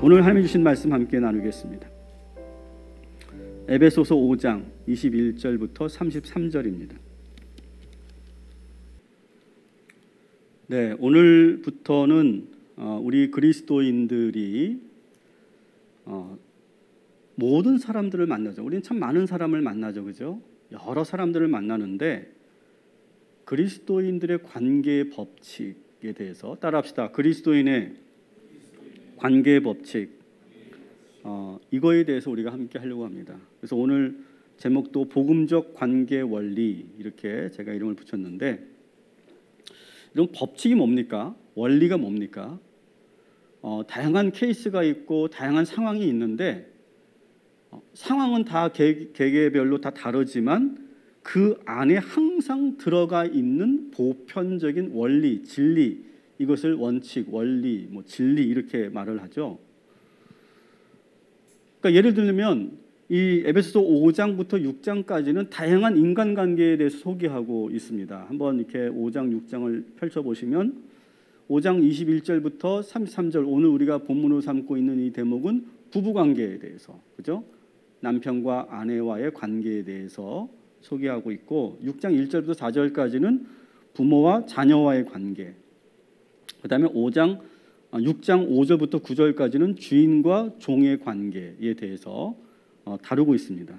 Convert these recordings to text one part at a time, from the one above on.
오늘 하나님이 주신 말씀 함께 나누겠습니다. 에베소서 5장 21절부터 33절입니다. 네, 오늘부터는 우리 그리스도인들이 모든 사람들을 만나죠. 우리는 참 많은 사람을 만나죠, 그죠? 여러 사람들을 만나는데 그리스도인들의 관계 법칙에 대해서 따라합시다. 그리스도인의 관계 법칙, 이거에 대해서 우리가 함께 하려고 합니다. 그래서 오늘 제목도 복음적 관계 원리, 이렇게 제가 이름을 붙였는데, 이런 법칙이 뭡니까? 원리가 뭡니까? 다양한 케이스가 있고 다양한 상황이 있는데 상황은 다 개개별로 다 다르지만 그 안에 항상 들어가 있는 보편적인 원리, 진리, 이것을 원칙, 원리, 진리 이렇게 말을 하죠. 그러니까 예를 들면 이 에베소서 5장부터 6장까지는 다양한 인간관계에 대해서 소개하고 있습니다. 한번 이렇게 5장, 6장을 펼쳐보시면 5장 21절부터 33절, 오늘 우리가 본문으로 삼고 있는 이 대목은 부부관계에 대해서, 그죠? 남편과 아내와의 관계에 대해서 소개하고 있고, 6장 1절부터 4절까지는 부모와 자녀와의 관계, 그 다음에 6장 5절부터 9절까지는 주인과 종의 관계에 대해서 다루고 있습니다.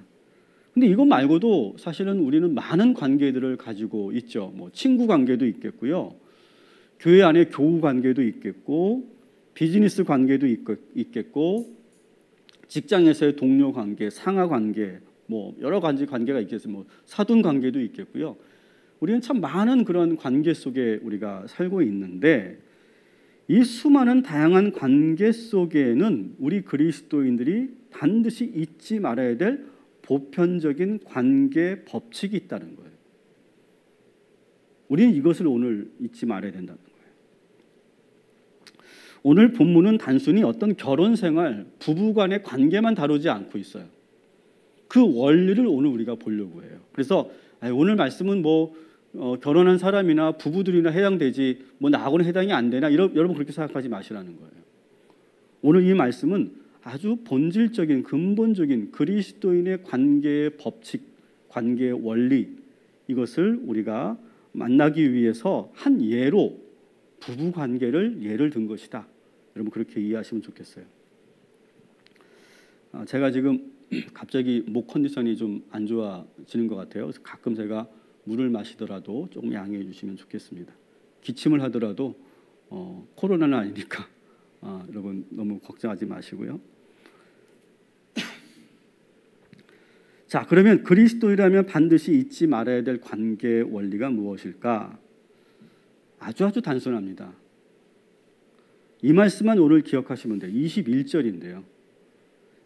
근데 이것 말고도 사실은 우리는 많은 관계들을 가지고 있죠. 친구 관계도 있겠고요, 교회 안에 교우 관계도 있겠고, 비즈니스 관계도 있겠고, 직장에서의 동료 관계, 상하 관계, 여러 가지 관계가 있겠어요. 사돈 관계도 있겠고요. 우리는 참 많은 그런 관계 속에 우리가 살고 있는데, 이 수많은 다양한 관계 속에는 우리 그리스도인들이 반드시 잊지 말아야 될 보편적인 관계 법칙이 있다는 거예요. 우리는 이것을 오늘 잊지 말아야 된다는 거예요. 오늘 본문은 단순히 어떤 결혼 생활, 부부간의 관계만 다루지 않고 있어요. 그 원리를 오늘 우리가 보려고 해요. 그래서 오늘 말씀은 결혼한 사람이나 부부들이나 해당되지 나하고는 해당이 안 되나, 여러분 그렇게 생각하지 마시라는 거예요. 오늘 이 말씀은 아주 본질적인 근본적인 그리스도인의 관계의 법칙, 관계의 원리, 이것을 우리가 만나기 위해서 한 예로 부부 관계를 예를 든 것이다. 여러분 그렇게 이해하시면 좋겠어요. 제가 지금 갑자기 목 컨디션이 좀 안 좋아지는 것 같아요. 그래서 가끔 제가 물을 마시더라도 조금 양해해 주시면 좋겠습니다. 기침을 하더라도 코로나는 아니니까 여러분 너무 걱정하지 마시고요. 자, 그러면 그리스도인이라면 반드시 잊지 말아야 될 관계 원리가 무엇일까? 아주 단순합니다. 이 말씀만 오늘 기억하시면 돼요. 21절인데요.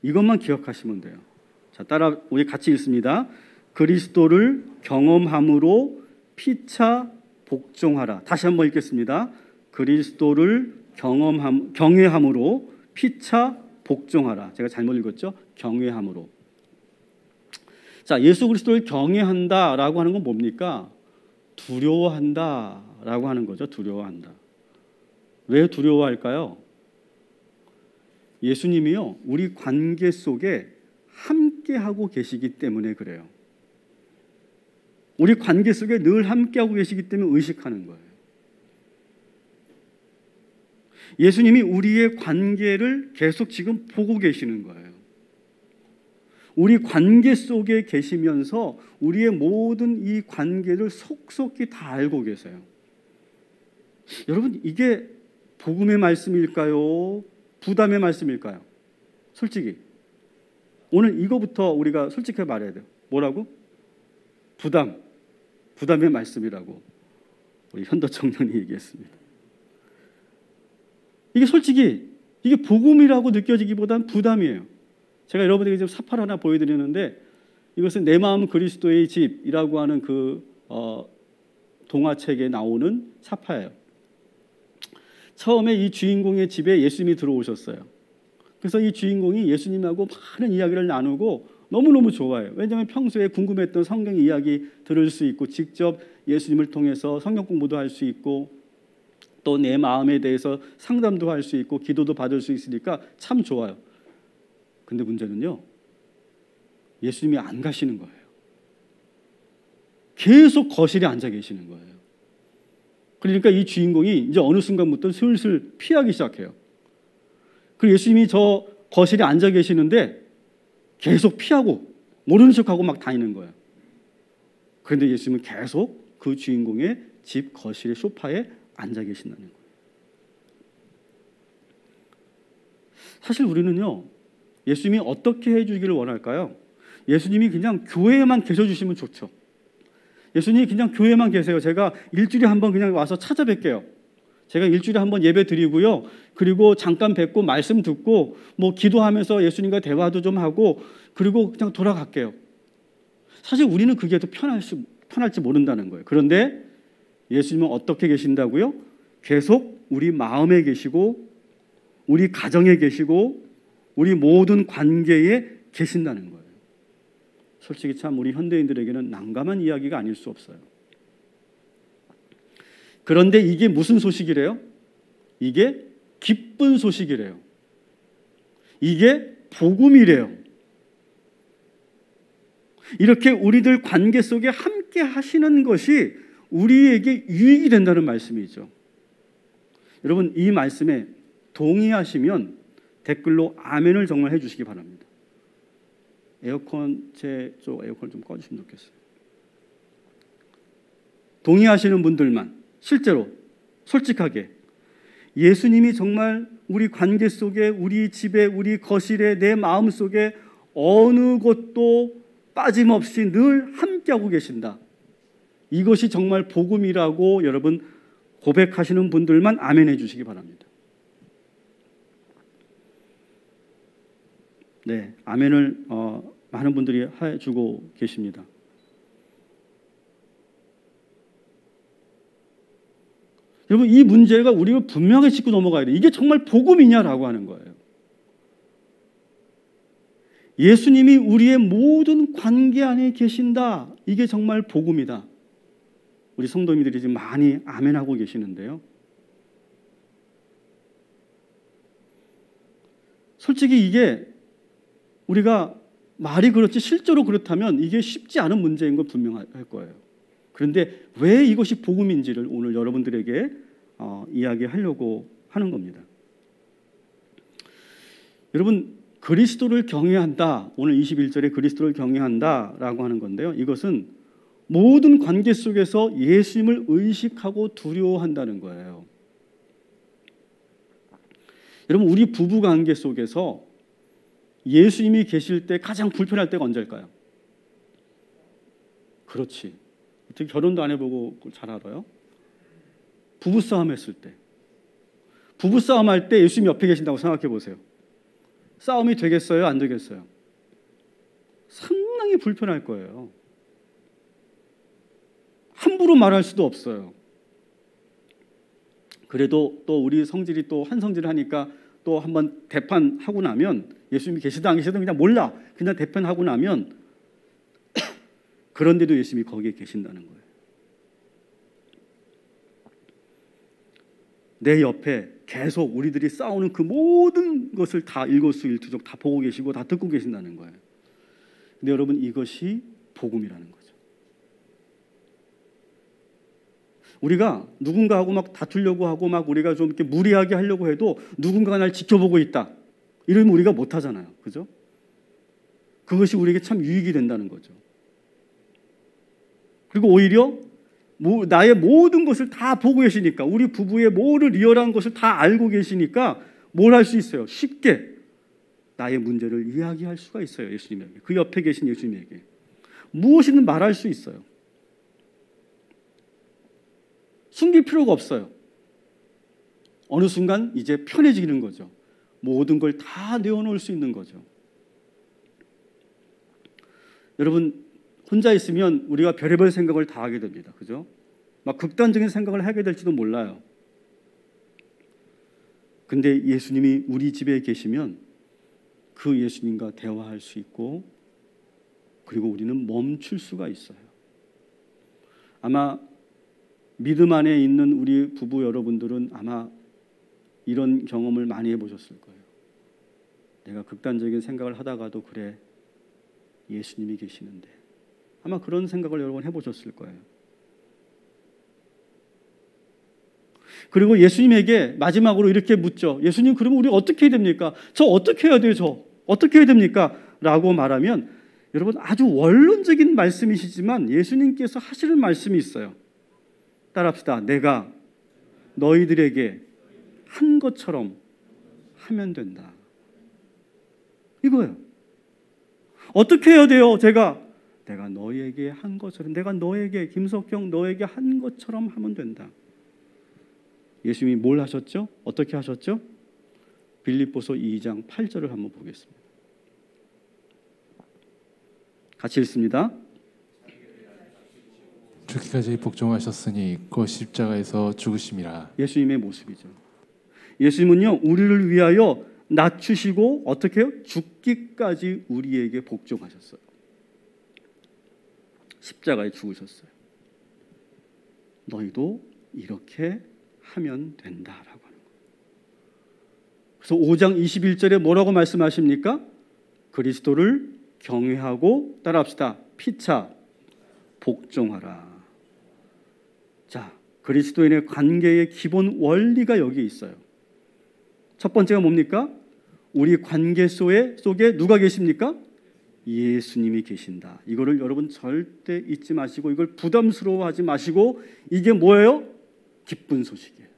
이것만 기억하시면 돼요. 자, 따라 우리 같이 읽습니다. 그리스도를 경험함으로 피차 복종하라. 다시 한번 읽겠습니다. 그리스도를 경외함으로 피차 복종하라. 제가 잘못 읽었죠? 경외함으로. 자, 예수 그리스도를 경외한다라고 하는 건 뭡니까? 두려워한다라고 하는 거죠. 두려워한다. 왜 두려워할까요? 예수님이요, 우리 관계 속에 함께하고 계시기 때문에 그래요. 우리 관계 속에 늘 함께하고 계시기 때문에 의식하는 거예요. 예수님이 우리의 관계를 계속 지금 보고 계시는 거예요. 우리 관계 속에 계시면서 우리의 모든 이 관계를 속속히 다 알고 계세요. 여러분, 이게 복음의 말씀일까요? 부담의 말씀일까요? 솔직히 오늘 이거부터 우리가 솔직히 말해야 돼요. 뭐라고? 부담의 말씀이라고 우리 현도 청년이 얘기했습니다. 이게 솔직히 이게 복음이라고 느껴지기보다는 부담이에요. 제가 여러분에게 지금 사파를 하나 보여드리는데, 이것은 내 마음 그리스도의 집이라고 하는 그 동화책에 나오는 사파예요. 처음에 이 주인공의 집에 예수님이 들어오셨어요. 그래서 이 주인공이 예수님하고 많은 이야기를 나누고 너무너무 좋아해요. 왜냐하면 평소에 궁금했던 성경 이야기 들을 수 있고, 직접 예수님을 통해서 성경 공부도 할 수 있고, 또 내 마음에 대해서 상담도 할 수 있고 기도도 받을 수 있으니까 참 좋아요. 근데 문제는요, 예수님이 안 가시는 거예요. 계속 거실에 앉아 계시는 거예요. 그러니까 이 주인공이 이제 어느 순간부터 슬슬 피하기 시작해요. 그리고 예수님이 저 거실에 앉아 계시는데 계속 피하고 모르는 척하고 막 다니는 거예요. 그런데 예수님은 계속 그 주인공의 집 거실의 소파에 앉아 계신다는 거예요. 사실 우리는요, 예수님이 어떻게 해주기를 원할까요? 예수님이 그냥 교회에만 계셔주시면 좋죠. 예수님이 그냥 교회에만 계세요. 제가 일주일에 한번 그냥 와서 찾아뵐게요. 제가 일주일에 한번 예배 드리고요. 그리고 잠깐 뵙고 말씀 듣고 뭐 기도하면서 예수님과 대화도 좀 하고 그리고 그냥 돌아갈게요. 사실 우리는 그게 더 편할지 모른다는 거예요. 그런데 예수님은 어떻게 계신다고요? 계속 우리 마음에 계시고 우리 가정에 계시고 우리 모든 관계에 계신다는 거예요. 솔직히 참 우리 현대인들에게는 난감한 이야기가 아닐 수 없어요. 그런데 이게 무슨 소식이래요? 이게 기쁜 소식이래요. 이게 복음이래요. 이렇게 우리들 관계 속에 함께 하시는 것이 우리에게 유익이 된다는 말씀이죠. 여러분, 이 말씀에 동의하시면 댓글로 아멘을 정말 해주시기 바랍니다. 에어컨, 제 쪽 에어컨 좀 꺼주시면 좋겠어요. 동의하시는 분들만 실제로 솔직하게 예수님이 정말 우리 관계 속에, 우리 집에, 우리 거실에, 내 마음 속에 어느 곳도 빠짐없이 늘 함께하고 계신다. 이것이 정말 복음이라고 여러분 고백하시는 분들만 아멘 해주시기 바랍니다. 네, 아멘을 많은 분들이 해주고 계십니다. 여러분, 이 문제가 우리가 분명히 짚고 넘어가야 돼요. 이게 정말 복음이냐라고 하는 거예요. 예수님이 우리의 모든 관계 안에 계신다. 이게 정말 복음이다. 우리 성도님들이 지금 많이 아멘하고 계시는데요. 솔직히 이게 우리가 말이 그렇지 실제로 그렇다면 이게 쉽지 않은 문제인 건 분명할 거예요. 그런데 왜 이것이 복음인지를 오늘 여러분들에게 이야기하려고 하는 겁니다. 여러분, 그리스도를 경외한다. 오늘 21절에 그리스도를 경외한다라고 하는 건데요. 이것은 모든 관계 속에서 예수님을 의식하고 두려워한다는 거예요. 여러분, 우리 부부 관계 속에서 예수님이 계실 때 가장 불편할 때가 언제일까요? 그렇지. 어떻게 결혼도 안 해보고 잘 알아요? 부부싸움 했을 때. 부부싸움 할 때 예수님이 옆에 계신다고 생각해 보세요. 싸움이 되겠어요? 안 되겠어요? 상당히 불편할 거예요. 함부로 말할 수도 없어요. 그래도 또 우리 성질이 또 한 성질을 하니까 또 한번 대판하고 나면 예수님이 계시든 안 계시든 그냥 몰라. 그냥 대판하고 나면 그런데도 예수님이 거기에 계신다는 거예요. 내 옆에 계속 우리들이 싸우는 그 모든 것을 다 일거수일투족 다 보고 계시고 다 듣고 계신다는 거예요. 근데 여러분, 이것이 복음이라는 거죠. 우리가 누군가하고 막 다투려고 하고 막 우리가 좀 이렇게 무리하게 하려고 해도 누군가가 날 지켜보고 있다. 이러면 우리가 못 하잖아요. 그죠? 그것이 우리에게 참 유익이 된다는 거죠. 그리고 오히려 나의 모든 것을 다 보고 계시니까, 우리 부부의 모든 리얼한 것을 다 알고 계시니까 뭘 할 수 있어요? 쉽게 나의 문제를 이야기할 수가 있어요. 예수님에게. 그 옆에 계신 예수님에게. 무엇이든 말할 수 있어요. 숨길 필요가 없어요. 어느 순간 이제 편해지는 거죠. 모든 걸 다 내어놓을 수 있는 거죠. 여러분, 혼자 있으면 우리가 별의별 생각을 다 하게 됩니다. 그죠? 막 극단적인 생각을 하게 될지도 몰라요. 근데 예수님이 우리 집에 계시면 그 예수님과 대화할 수 있고, 그리고 우리는 멈출 수가 있어요. 아마 믿음 안에 있는 우리 부부 여러분들은 아마 이런 경험을 많이 해보셨을 거예요. 내가 극단적인 생각을 하다가도 그래, 예수님이 계시는데. 아마 그런 생각을 여러 번 해보셨을 거예요. 그리고 예수님에게 마지막으로 이렇게 묻죠. 예수님, 그러면 우리 어떻게 해야 됩니까? 저 어떻게 해야 돼요? 저 어떻게 해야 됩니까? 라고 말하면 여러분, 아주 원론적인 말씀이시지만 예수님께서 하시는 말씀이 있어요. 따라합시다. 내가 너희들에게 한 것처럼 하면 된다. 이거예요. 어떻게 해야 돼요? 내가 너에게 한 것처럼, 내가 너에게, 김석경 너에게 한 것처럼 하면 된다. 예수님이 뭘 하셨죠? 어떻게 하셨죠? 빌립보서 2장 8절을 한번 보겠습니다. 같이 읽습니다. 죽기까지 복종하셨으니 그 십자가에서 죽으심이라. 예수님의 모습이죠. 예수님은요, 우리를 위하여 낮추시고 어떻게 해요? 죽기까지 우리에게 복종하셨어요. 십자가에 죽으셨어요. 너희도 이렇게 하면 된다라고 하는 거예요. 그래서 5장 21절에 뭐라고 말씀하십니까? 그리스도를 경외하고, 따라합시다, 피차 복종하라. 자, 그리스도인의 관계의 기본 원리가 여기 있어요. 첫 번째가 뭡니까? 우리 관계 속에 누가 계십니까? 예수님이 계신다. 이거를 여러분 절대 잊지 마시고, 이걸 부담스러워하지 마시고, 이게 뭐예요? 기쁜 소식이에요.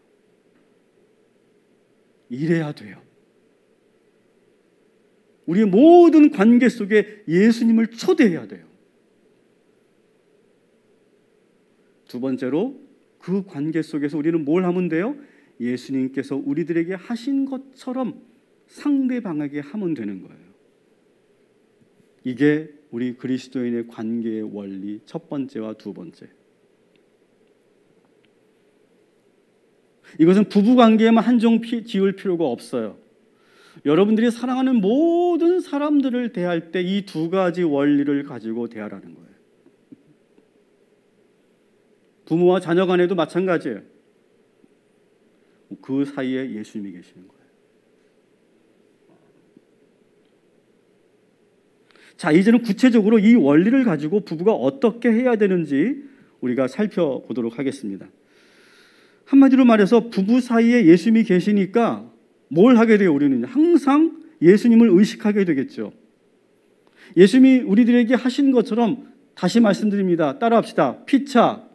이래야 돼요. 우리의 모든 관계 속에 예수님을 초대해야 돼요. 두 번째로, 그 관계 속에서 우리는 뭘 하면 돼요? 예수님께서 우리들에게 하신 것처럼 상대방에게 하면 되는 거예요. 이게 우리 그리스도인의 관계의 원리 첫 번째와 두 번째. 이것은 부부관계에만 한정 지을 필요가 없어요. 여러분들이 사랑하는 모든 사람들을 대할 때 이 두 가지 원리를 가지고 대하라는 거예요. 부모와 자녀 간에도 마찬가지예요. 그 사이에 예수님이 계시는 거예요. 자, 이제는 구체적으로 이 원리를 가지고 부부가 어떻게 해야 되는지 우리가 살펴보도록 하겠습니다. 한마디로 말해서 부부 사이에 예수님이 계시니까 뭘 하게 돼요? 우리는 항상 예수님을 의식하게 되겠죠. 예수님이 우리들에게 하신 것처럼, 다시 말씀드립니다. 따라합시다. 피차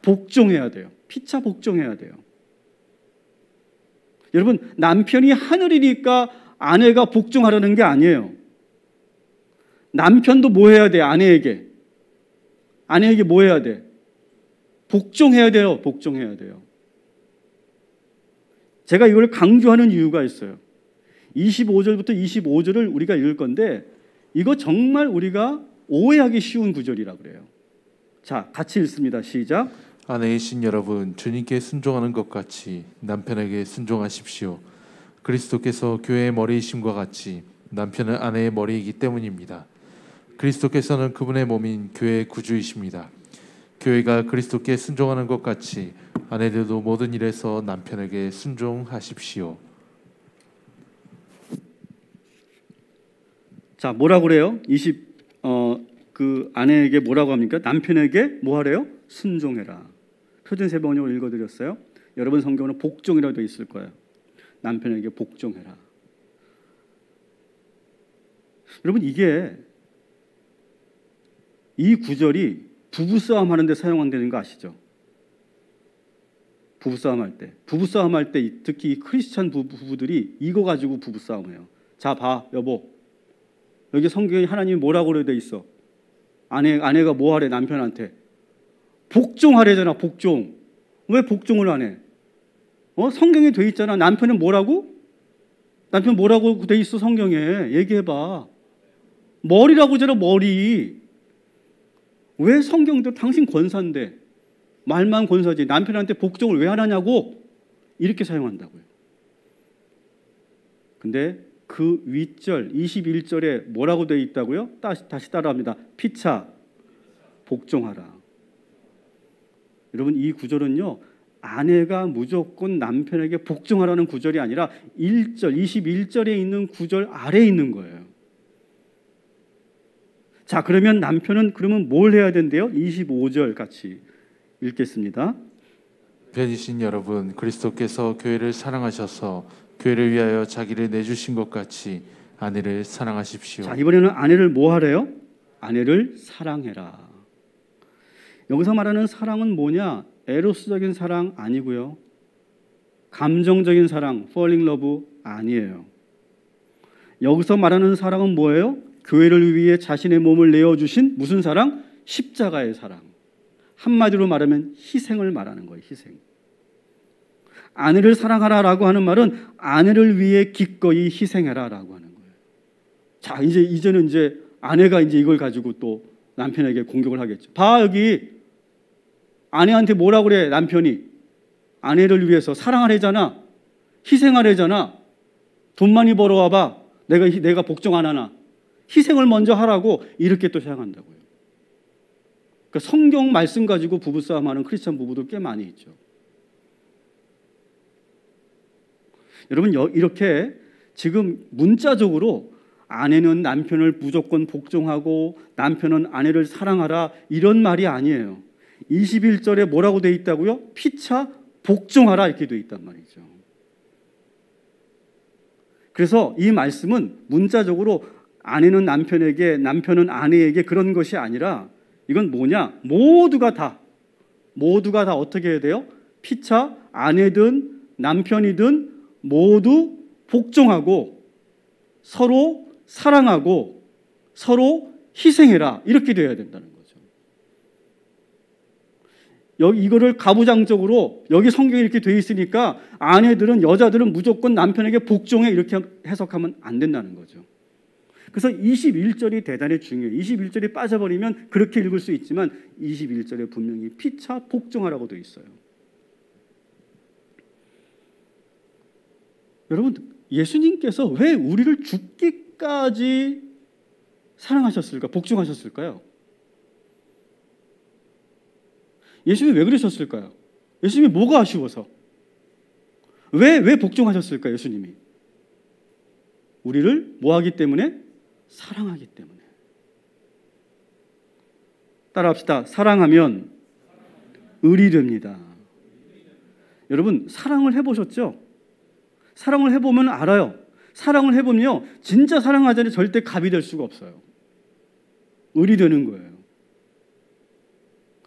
복종해야 돼요. 피차 복종해야 돼요. 여러분, 남편이 하늘이니까 아내가 복종하라는 게 아니에요. 남편도 뭐 해야 돼? 아내에게 뭐 해야 돼? 복종해야 돼요. 복종해야 돼요. 제가 이걸 강조하는 이유가 있어요. 25절부터 25절을 우리가 읽을 건데, 이거 정말 우리가 오해하기 쉬운 구절이라 그래요. 자, 같이 읽습니다. 시작. 아내이신 여러분, 주님께 순종하는 것 같이 남편에게 순종하십시오. 그리스도께서 교회의 머리이심과 같이 남편은 아내의 머리이기 때문입니다. 그리스도께서는 그분의 몸인 교회의 구주이십니다. 교회가 그리스도께 순종하는 것 같이 아내들도 모든 일에서 남편에게 순종하십시오. 자, 뭐라고 그래요? 그 아내에게 뭐라고 합니까? 남편에게 뭐 하래요? 순종해라. 표준세 번역으로 읽어드렸어요. 여러분 성경은 복종이라고 되어 있을 거예요. 남편에게 복종해라. 여러분, 이 구절이 부부싸움 하는데 사용되는 거 아시죠? 부부싸움 할 때 특히 크리스찬 부부들이 이거 가지고 부부싸움해요. 자, 봐 여보, 여기 성경에 하나님이 뭐라고 되어 있어? 아내가 뭐 하래? 남편한테 복종하래잖아. 복종. 왜 복종을 안 해? 성경에 돼 있잖아. 남편은 뭐라고? 남편 뭐라고 돼 있어? 성경에 얘기해봐. 머리라고 하잖아. 머리. 왜 성경도 당신 권사인데, 말만 권사지 남편한테 복종을 왜 안 하냐고 이렇게 사용한다고요. 근데 그 윗절 21절에 뭐라고 되어 있다고요? 다시 따라합니다. 피차 복종하라. 여러분 이 구절은요, 아내가 무조건 남편에게 복종하라는 구절이 아니라 1절, 21절에 있는 구절 아래에 있는 거예요. 자, 그러면 남편은 그러면 뭘 해야 된대요? 25절 같이 읽겠습니다. 편이신 여러분, 그리스도께서 교회를 사랑하셔서 교회를 위하여 자기를 내주신 것 같이 아내를 사랑하십시오. 자, 이번에는 아내를 뭐 하래요? 아내를 사랑해라. 여기서 말하는 사랑은 뭐냐? 에로스적인 사랑 아니고요. 감정적인 사랑, falling love 아니에요. 여기서 말하는 사랑은 뭐예요? 교회를 위해 자신의 몸을 내어주신 무슨 사랑? 십자가의 사랑. 한마디로 말하면 희생을 말하는 거예요. 희생. 아내를 사랑하라라고 하는 말은 아내를 위해 기꺼이 희생해라라고 하는 거예요. 자, 이제는 아내가 이걸 가지고 또 남편에게 공격을 하겠죠. 봐, 여기 아내한테 뭐라고 그래? 남편이 아내를 위해서 사랑하래잖아, 희생하래잖아. 돈 많이 벌어와봐. 내가 복종 안 하나? 희생을 먼저 하라고 이렇게 또 생각한다고요. 그러니까 성경 말씀 가지고 부부싸움하는 크리스찬 부부도 꽤 많이 있죠. 여러분 이렇게 지금 문자적으로 아내는 남편을 무조건 복종하고 남편은 아내를 사랑하라 이런 말이 아니에요. 21절에 뭐라고 돼 있다고요? 피차 복종하라 이렇게 돼 있단 말이죠. 그래서 이 말씀은 문자적으로 아내는 남편에게, 남편은 아내에게 그런 것이 아니라 이건 뭐냐? 모두가 다 어떻게 해야 돼요? 피차 아내든 남편이든 모두 복종하고 서로 사랑하고 서로 희생해라 이렇게 돼야 된다는 거죠. 여기 이거를 가부장적으로 여기 성경에 이렇게 돼 있으니까 아내들은 여자들은 무조건 남편에게 복종해 이렇게 해석하면 안 된다는 거죠. 그래서 21절이 대단히 중요해요. 21절이 빠져버리면 그렇게 읽을 수 있지만 21절에 분명히 피차 복종하라고 돼 있어요. 여러분 예수님께서 왜 우리를 죽기까지 사랑하셨을까? 복종하셨을까요? 예수님이 왜 그러셨을까요? 예수님이 뭐가 아쉬워서? 왜 복종하셨을까요? 예수님이 우리를 뭐 하기 때문에? 사랑하기 때문에. 따라합시다. 사랑하면 을이 됩니다. 여러분 사랑을 해보셨죠? 사랑을 해보면 알아요. 사랑을 해보면요 진짜 사랑하자니 절대 갑이 될 수가 없어요. 을이 되는 거예요.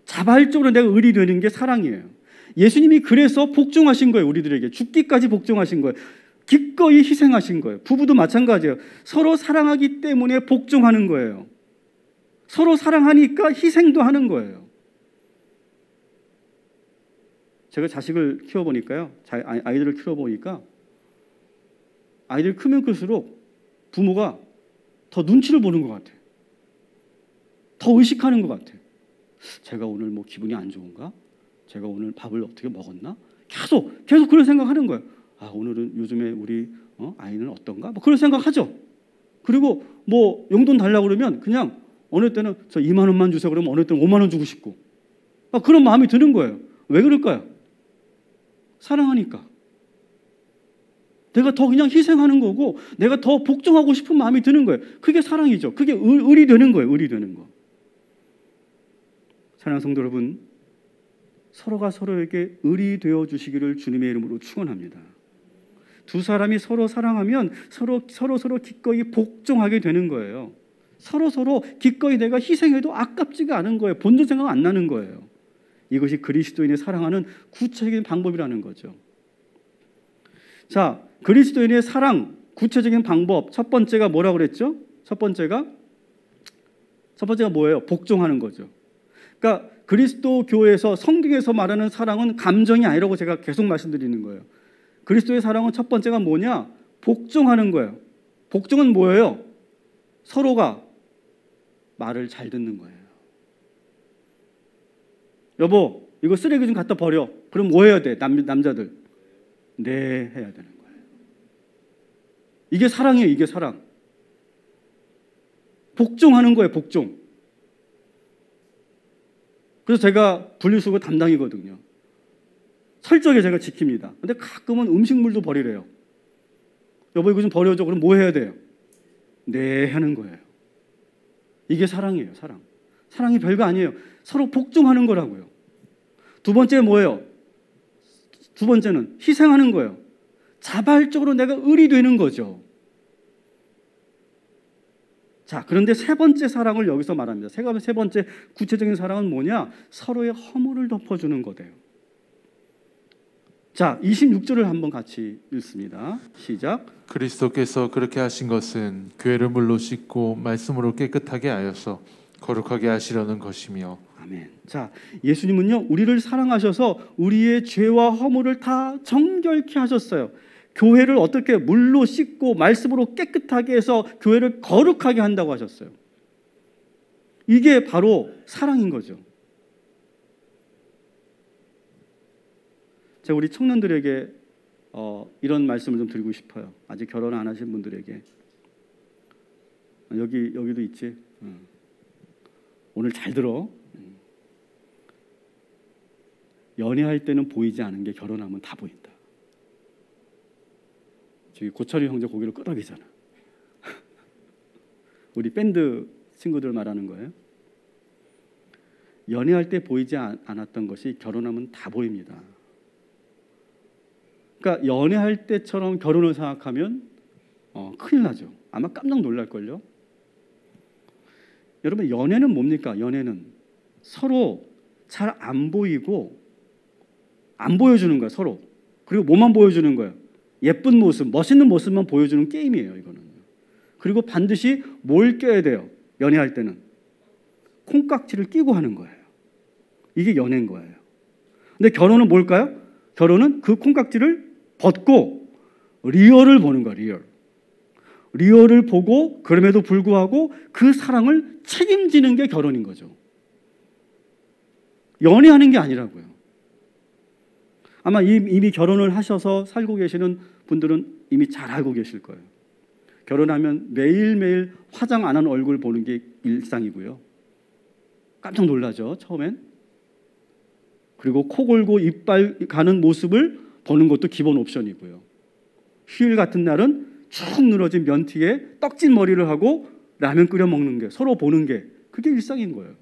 자발적으로 내가 을이 되는 게 사랑이에요. 예수님이 그래서 복종하신 거예요. 우리들에게 죽기까지 복종하신 거예요. 기꺼이 희생하신 거예요. 부부도 마찬가지예요. 서로 사랑하기 때문에 복종하는 거예요. 서로 사랑하니까 희생도 하는 거예요. 제가 자식을 키워보니까요, 아이들을 키워보니까 아이들이 크면 클수록 부모가 더 눈치를 보는 것 같아요. 더 의식하는 것 같아요. 제가 오늘 뭐 기분이 안 좋은가? 제가 오늘 밥을 어떻게 먹었나? 계속 그런 생각하는 거예요. 아, 오늘은 요즘에 우리 아이는 어떤가? 뭐 그런 생각하죠. 그리고 뭐 용돈 달라고 그러면 그냥 어느 때는 저 2만 원만 주세요 그러면 어느 때는 5만 원 주고 싶고 그런 마음이 드는 거예요. 왜 그럴까요? 사랑하니까. 내가 더 그냥 희생하는 거고 내가 더 복종하고 싶은 마음이 드는 거예요. 그게 사랑이죠. 그게 을이 되는 거예요. 을이 되는 거. 사랑하는 성도 여러분, 서로가 서로에게 을이 되어 주시기를 주님의 이름으로 축원합니다. 두 사람이 서로 사랑하면 서로 기꺼이 복종하게 되는 거예요. 서로 기꺼이 내가 희생해도 아깝지가 않은 거예요. 본전 생각 안 나는 거예요. 이것이 그리스도인의 사랑하는 구체적인 방법이라는 거죠. 자, 그리스도인의 사랑 구체적인 방법 첫 번째가 뭐라고 그랬죠? 첫 번째가 뭐예요? 복종하는 거죠. 그러니까 그리스도 교회에서 성경에서 말하는 사랑은 감정이 아니라고 제가 계속 말씀드리는 거예요. 그리스도의 사랑은 첫 번째가 뭐냐? 복종하는 거예요. 복종은 뭐예요? 서로가 말을 잘 듣는 거예요. 여보, 이거 쓰레기 좀 갖다 버려. 그럼 뭐 해야 돼? 남자들. 네, 해야 되는 거예요. 이게 사랑이에요. 이게 사랑. 복종하는 거예요. 복종. 그래서 제가 분리수거 담당이거든요. 철저하게 제가 지킵니다. 근데 가끔은 음식물도 버리래요. 여보 이거 좀 버려줘. 그럼 뭐 해야 돼요? 네 하는 거예요. 이게 사랑이에요. 사랑. 사랑이 별거 아니에요. 서로 복종하는 거라고요. 두 번째 뭐예요? 두 번째는 희생하는 거예요. 자발적으로 내가 을이 되는 거죠. 자, 그런데 세 번째 사랑을 여기서 말합니다. 세 번째 구체적인 사랑은 뭐냐? 서로의 허물을 덮어주는 거예요. 자, 26절을 한번 같이 읽습니다. 시작. 그리스도께서 그렇게 하신 것은 교회를 물로 씻고 말씀으로 깨끗하게 하여서 거룩하게 하시려는 것이며. 아멘. 자, 예수님은요 우리를 사랑하셔서 우리의 죄와 허물을 다 정결케 하셨어요. 교회를 어떻게 물로 씻고 말씀으로 깨끗하게 해서 교회를 거룩하게 한다고 하셨어요. 이게 바로 사랑인 거죠. 제가 우리 청년들에게 이런 말씀을 좀 드리고 싶어요. 아직 결혼 안 하신 분들에게. 여기도 있지. 오늘 잘 들어. 연애할 때는 보이지 않은 게 결혼하면 다 보인다. 저기 고철이 형제 고개를 끄덕이잖아. 우리 밴드 친구들 말하는 거예요. 연애할 때 보이지 않았던 것이 결혼하면 다 보입니다. 그러니까 연애할 때처럼 결혼을 생각하면 큰일 나죠. 아마 깜짝 놀랄걸요. 여러분 연애는 뭡니까? 연애는 서로 잘 안 보이고 안 보여주는 거야 서로. 그리고 뭐만 보여주는 거예요? 예쁜 모습, 멋있는 모습만 보여주는 게임이에요. 이거는. 그리고 반드시 뭘 껴야 돼요? 연애할 때는 콩깍지를 끼고 하는 거예요. 이게 연애인 거예요. 근데 결혼은 뭘까요? 결혼은 그 콩깍지를 벗고 리얼을 보는 거예요. 리얼을 보고 그럼에도 불구하고 그 사랑을 책임지는 게 결혼인 거죠. 연애하는 게 아니라고요. 아마 이미 결혼을 하셔서 살고 계시는 분들은 이미 잘 알고 계실 거예요. 결혼하면 매일매일 화장 안 한 얼굴 보는 게 일상이고요. 깜짝 놀라죠, 처음엔. 그리고 코 골고 이빨 가는 모습을 보는 것도 기본 옵션이고요. 휴일 같은 날은 축 늘어진 면티에 떡진 머리를 하고 라면 끓여 먹는 게, 서로 보는 게 그게 일상인 거예요.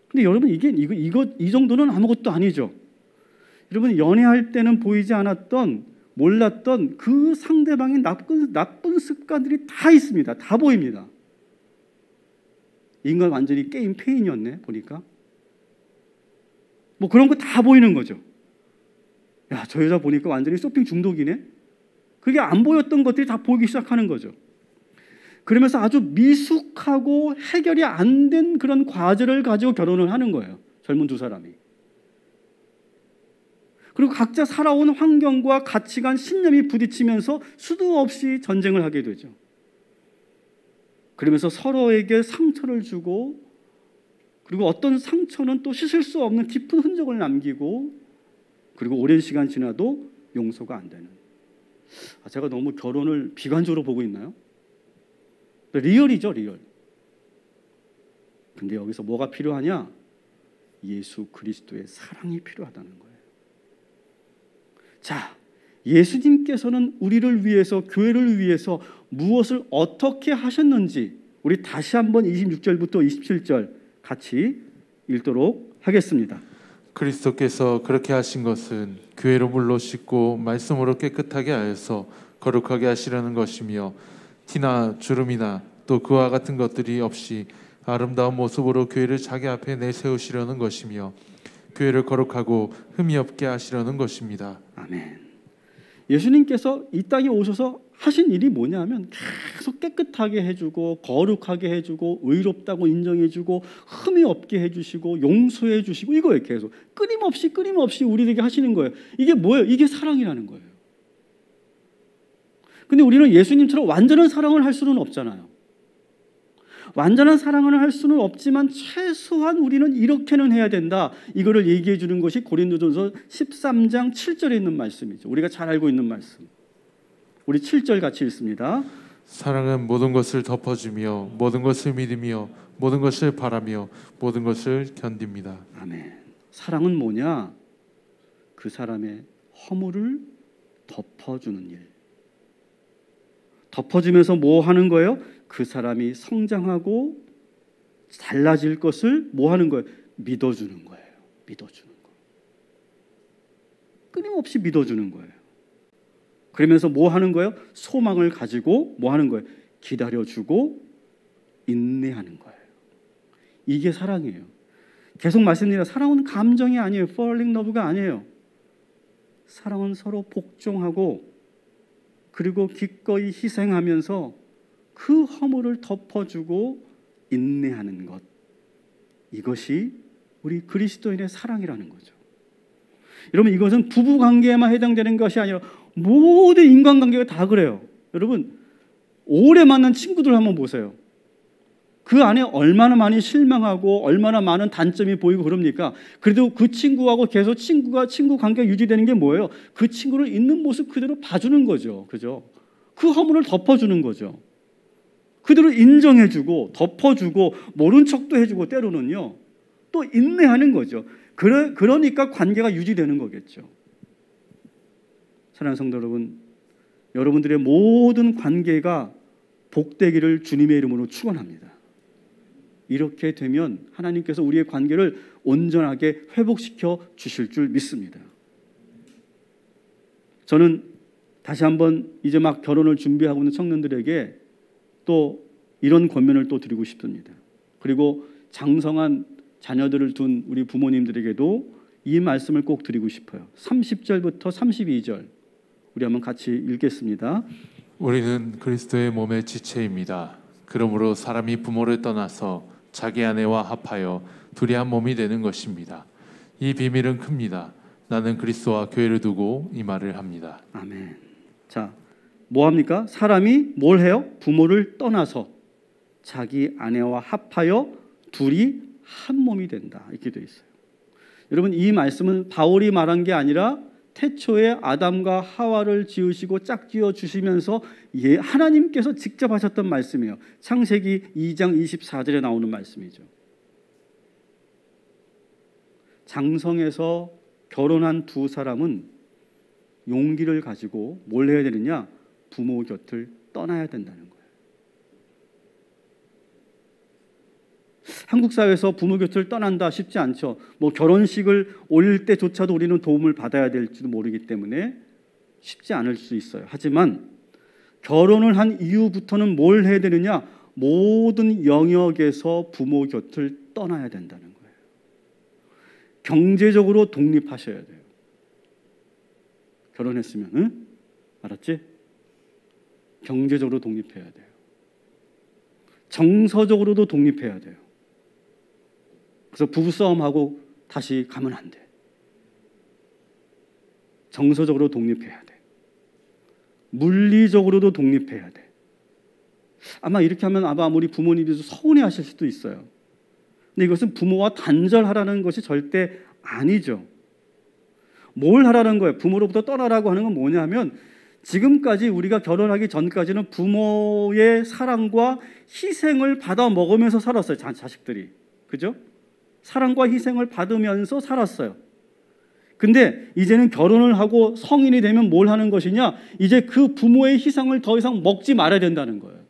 근데 여러분 이 정도는 아무것도 아니죠. 여러분 연애할 때는 보이지 않았던, 몰랐던 그 상대방의 나쁜 습관들이 다 있습니다. 다 보입니다. 인간 완전히 게임 페인이었네 보니까. 뭐 그런 거 다 보이는 거죠. 야, 저 여자 보니까 완전히 쇼핑 중독이네. 그게 안 보였던 것들이 다 보이기 시작하는 거죠. 그러면서 아주 미숙하고 해결이 안 된 그런 과제를 가지고 결혼을 하는 거예요. 젊은 두 사람이. 그리고 각자 살아온 환경과 가치관, 신념이 부딪히면서 수도 없이 전쟁을 하게 되죠. 그러면서 서로에게 상처를 주고, 그리고 어떤 상처는 또 씻을 수 없는 깊은 흔적을 남기고, 그리고 오랜 시간 지나도 용서가 안 되는. 제가 너무 결혼을 비관적으로 보고 있나요? 리얼이죠, 리얼. 근데 여기서 뭐가 필요하냐? 예수 그리스도의 사랑이 필요하다는 거예요. 자, 예수님께서는 우리를 위해서, 교회를 위해서 무엇을 어떻게 하셨는지 우리 다시 한번 26절부터 27절 같이 읽도록 하겠습니다. 그리스도께서 그렇게 하신 것은 교회로 물로 씻고 말씀으로 깨끗하게 하여서 거룩하게 하시려는 것이며, 티나 주름이나 또 그와 같은 것들이 없이 아름다운 모습으로 교회를 자기 앞에 내세우시려는 것이며, 교회를 거룩하고 흠이 없게 하시려는 것입니다. 아멘. 예수님께서 이 땅에 오셔서 하신 일이 뭐냐면 계속 깨끗하게 해주고 거룩하게 해주고 의롭다고 인정해주고 흠이 없게 해주시고 용서해주시고, 이거예요. 계속 끊임없이 우리에게 하시는 거예요. 이게 뭐예요? 이게 사랑이라는 거예요. 근데 우리는 예수님처럼 완전한 사랑을 할 수는 없잖아요. 완전한 사랑을 할 수는 없지만 최소한 우리는 이렇게는 해야 된다. 이거를 얘기해 주는 것이 고린도전서 13장 7절에 있는 말씀이죠. 우리가 잘 알고 있는 말씀. 우리 7절 같이 읽습니다. 사랑은 모든 것을 덮어주며 모든 것을 믿으며 모든 것을 바라며 모든 것을 견딥니다. 아멘. 사랑은 뭐냐? 그 사람의 허물을 덮어주는 일. 덮어주면서 뭐 하는 거예요? 그 사람이 성장하고 달라질 것을 뭐 하는 거예요? 믿어주는 거예요. 믿어주는 거. 끊임없이 믿어주는 거예요. 그러면서 뭐 하는 거예요? 소망을 가지고 뭐 하는 거예요? 기다려주고 인내하는 거예요. 이게 사랑이에요. 계속 말씀드리는 사랑은 감정이 아니에요. falling love가 아니에요. 사랑은 서로 복종하고 그리고 기꺼이 희생하면서 그 허물을 덮어주고 인내하는 것. 이것이 우리 그리스도인의 사랑이라는 거죠. 여러분, 이것은 부부관계에만 해당되는 것이 아니라 모든 인간관계가 다 그래요. 여러분, 오래 만난 친구들 한번 보세요. 그 안에 얼마나 많이 실망하고 얼마나 많은 단점이 보이고 그럽니까? 그래도 그 친구하고 계속 친구 관계가 유지되는 게 뭐예요? 그 친구를 있는 모습 그대로 봐주는 거죠. 그죠? 그 허물을 덮어주는 거죠. 그대로 인정해주고 덮어주고 모른 척도 해주고 때로는요 또 인내하는 거죠. 그러니까 관계가 유지되는 거겠죠. 사랑하는 성도 여러분, 여러분들의 모든 관계가 복되기를 주님의 이름으로 축원합니다. 이렇게 되면 하나님께서 우리의 관계를 온전하게 회복시켜 주실 줄 믿습니다. 저는 다시 한번 이제 막 결혼을 준비하고 있는 청년들에게 또 이런 권면을 또 드리고 싶습니다. 그리고 장성한 자녀들을 둔 우리 부모님들에게도 이 말씀을 꼭 드리고 싶어요. 30절부터 32절 우리 한번 같이 읽겠습니다. 우리는 그리스도의 몸의 지체입니다. 그러므로 사람이 부모를 떠나서 자기 아내와 합하여 둘이 한 몸이 되는 것입니다. 이 비밀은 큽니다. 나는 그리스도와 교회를 두고 이 말을 합니다. 아멘. 자, 뭐 합니까? 사람이 뭘 해요? 부모를 떠나서 자기 아내와 합하여 둘이 한 몸이 된다. 이렇게 되어 있어요. 여러분, 이 말씀은 바울이 말한 게 아니라 태초에 아담과 하와를 지으시고 짝지어 주시면서 하나님께서 직접 하셨던 말씀이에요. 창세기 2장 24절에 나오는 말씀이죠. 장성에서 결혼한 두 사람은 용기를 가지고 뭘 해야 되느냐? 부모 곁을 떠나야 된다는 거예요. 한국 사회에서 부모 곁을 떠난다 쉽지 않죠. 뭐 결혼식을 올릴 때조차도 우리는 도움을 받아야 될지도 모르기 때문에 쉽지 않을 수 있어요. 하지만 결혼을 한 이후부터는 뭘 해야 되느냐? 모든 영역에서 부모 곁을 떠나야 된다는 거예요. 경제적으로 독립하셔야 돼요. 결혼했으면, 응? 알았지? 경제적으로 독립해야 돼요. 정서적으로도 독립해야 돼요. 그래서 부부싸움하고 다시 가면 안 돼. 정서적으로 독립해야 돼. 물리적으로도 독립해야 돼. 아마 이렇게 하면 아마 우리 부모님들도 서운해하실 수도 있어요. 근데 이것은 부모와 단절하라는 것이 절대 아니죠. 뭘 하라는 거예요? 부모로부터 떠나라고 하는 건 뭐냐면 지금까지 우리가 결혼하기 전까지는 부모의 사랑과 희생을 받아 먹으면서 살았어요. 자식들이. 그죠? 사랑과 희생을 받으면서 살았어요. 근데 이제는 결혼을 하고 성인이 되면 뭘 하는 것이냐? 이제 그 부모의 희생을 더 이상 먹지 말아야 된다는 거예요.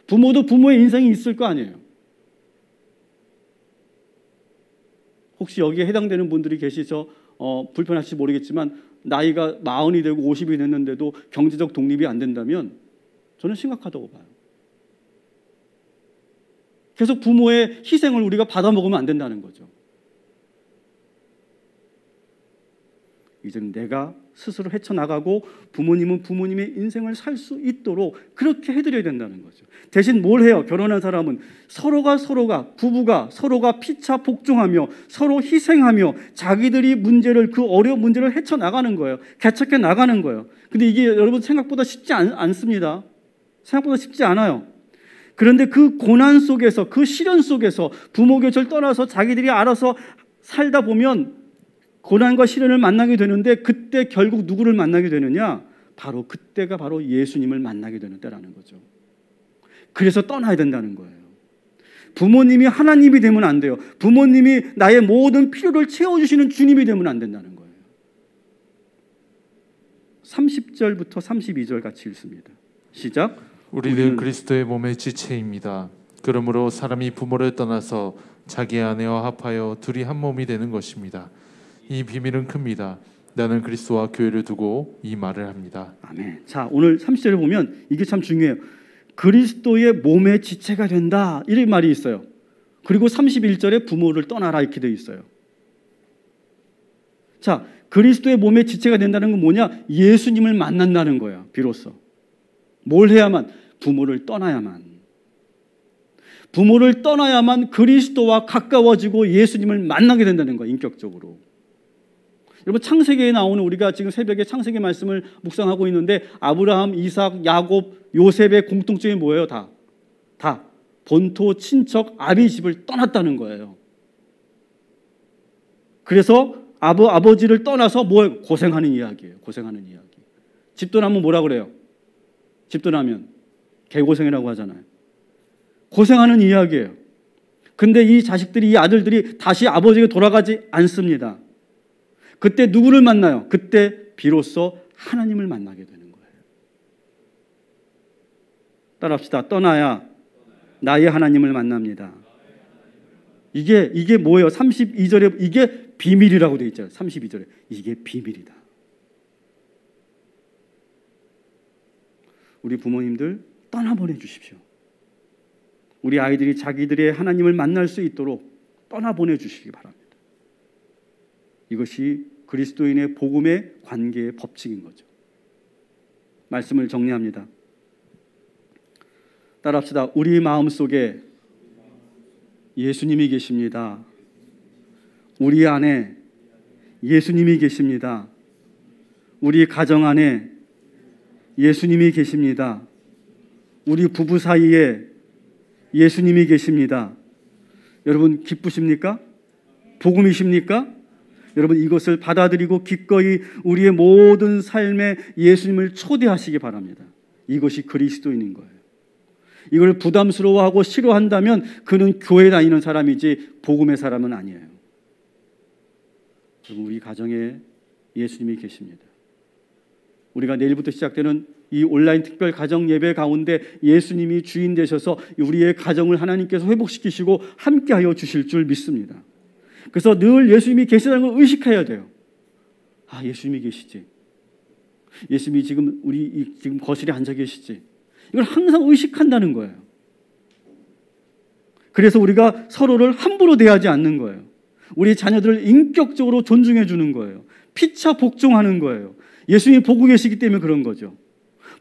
부모도 부모의 인생이 있을 거 아니에요. 혹시 여기에 해당되는 분들이 계시죠? 불편하실지 모르겠지만 나이가 40이 되고 50이 됐는데도 경제적 독립이 안 된다면 저는 심각하다고 봐요. 계속 부모의 희생을 우리가 받아먹으면 안 된다는 거죠. 이제는 내가 스스로 헤쳐나가고 부모님은 부모님의 인생을 살 수 있도록 그렇게 해드려야 된다는 거죠. 대신 뭘 해요? 결혼한 사람은 서로가 부부가 서로가 피차 복종하며 서로 희생하며 자기들이 그 어려운 문제를 헤쳐나가는 거예요. 개척해 나가는 거예요. 근데 이게 여러분 생각보다 쉽지 않습니다. 생각보다 쉽지 않아요. 그런데 그 고난 속에서 그 시련 속에서 부모 곁을 떠나서 자기들이 알아서 살다 보면 고난과 시련을 만나게 되는데 그때 결국 누구를 만나게 되느냐? 바로 그때가 바로 예수님을 만나게 되는 때라는 거죠. 그래서 떠나야 된다는 거예요. 부모님이 하나님이 되면 안 돼요. 부모님이 나의 모든 필요를 채워주시는 주님이 되면 안 된다는 거예요. 30절부터 32절 같이 읽습니다. 시작. 우리는 그리스도의 몸의 지체입니다. 그러므로 사람이 부모를 떠나서 자기 아내와 합하여 둘이 한 몸이 되는 것입니다. 이 비밀은 큽니다. 나는 그리스도와 교회를 두고 이 말을 합니다. 아멘. 자, 오늘 30절을 보면 이게 참 중요해요. 그리스도의 몸의 지체가 된다, 이런 말이 있어요. 그리고 31절에 부모를 떠나라 이렇게 되어 있어요. 자, 그리스도의 몸의 지체가 된다는 건 뭐냐? 예수님을 만난다는 거야. 비로소 뭘 해야만? 부모를 떠나야만. 부모를 떠나야만 그리스도와 가까워지고 예수님을 만나게 된다는 거야. 인격적으로. 여러분, 창세기에 나오는, 우리가 지금 새벽에 창세기 말씀을 묵상하고 있는데 아브라함, 이삭, 야곱, 요셉의 공통점이 뭐예요? 다 본토, 친척, 아비 집을 떠났다는 거예요. 그래서 아버지를 떠나서 뭐 고생하는 이야기예요. 고생하는 이야기. 집 떠나면 뭐라 그래요? 집 떠나면 개고생이라고 하잖아요. 고생하는 이야기예요. 근데 이 자식들이, 이 아들들이 다시 아버지에게 돌아가지 않습니다. 그때 누구를 만나요? 그때 비로소 하나님을 만나게 되는 거예요. 따라합시다. 떠나야 나의 하나님을 만납니다. 이게 뭐예요? 32절에 이게 비밀이라고 되어 있잖아요. 32절에 이게 비밀이다. 우리 부모님들 떠나보내 주십시오. 우리 아이들이 자기들의 하나님을 만날 수 있도록 떠나보내 주시기 바랍니다. 이것이 그리스도인의 복음의 관계의 법칙인 거죠. 말씀을 정리합니다. 따라합시다. 우리 마음속에 예수님이 계십니다. 우리 안에 예수님이 계십니다. 우리 가정 안에 예수님이 계십니다. 우리 부부 사이에 예수님이 계십니다. 여러분, 기쁘십니까? 복음이십니까? 여러분, 이것을 받아들이고 기꺼이 우리의 모든 삶에 예수님을 초대하시기 바랍니다. 이것이 그리스도인인 거예요. 이걸 부담스러워하고 싫어한다면 그는 교회 다니는 사람이지 복음의 사람은 아니에요. 여러분, 우리 가정에 예수님이 계십니다. 우리가 내일부터 시작되는 이 온라인 특별 가정 예배 가운데 예수님이 주인 되셔서 우리의 가정을 하나님께서 회복시키시고 함께하여 주실 줄 믿습니다. 그래서 늘 예수님이 계시다는 걸 의식해야 돼요. 아, 예수님이 계시지. 예수님이 지금 지금 거실에 앉아 계시지. 이걸 항상 의식한다는 거예요. 그래서 우리가 서로를 함부로 대하지 않는 거예요. 우리 자녀들을 인격적으로 존중해 주는 거예요. 피차 복종하는 거예요. 예수님이 보고 계시기 때문에 그런 거죠.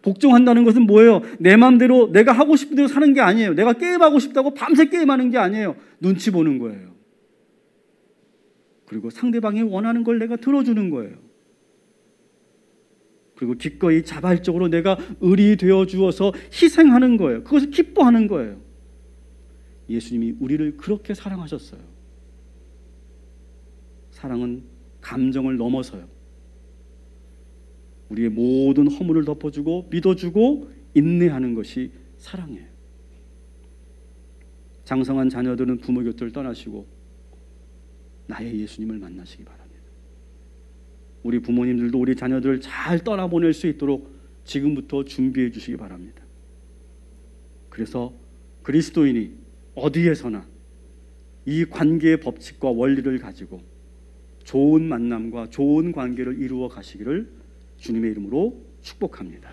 복종한다는 것은 뭐예요? 내 마음대로 내가 하고 싶은 대로 사는 게 아니에요. 내가 게임하고 싶다고 밤새 게임하는 게 아니에요. 눈치 보는 거예요. 그리고 상대방이 원하는 걸 내가 들어주는 거예요. 그리고 기꺼이 자발적으로 내가 을이 되어 주어서 희생하는 거예요. 그것을 기뻐하는 거예요. 예수님이 우리를 그렇게 사랑하셨어요. 사랑은 감정을 넘어서요. 우리의 모든 허물을 덮어주고 믿어주고 인내하는 것이 사랑이에요. 장성한 자녀들은 부모 곁을 떠나시고 나의 예수님을 만나시기 바랍니다. 우리 부모님들도 우리 자녀들을 잘 떠나보낼 수 있도록 지금부터 준비해 주시기 바랍니다. 그래서 그리스도인이 어디에서나 이 관계의 법칙과 원리를 가지고 좋은 만남과 좋은 관계를 이루어 가시기를 주님의 이름으로 축복합니다.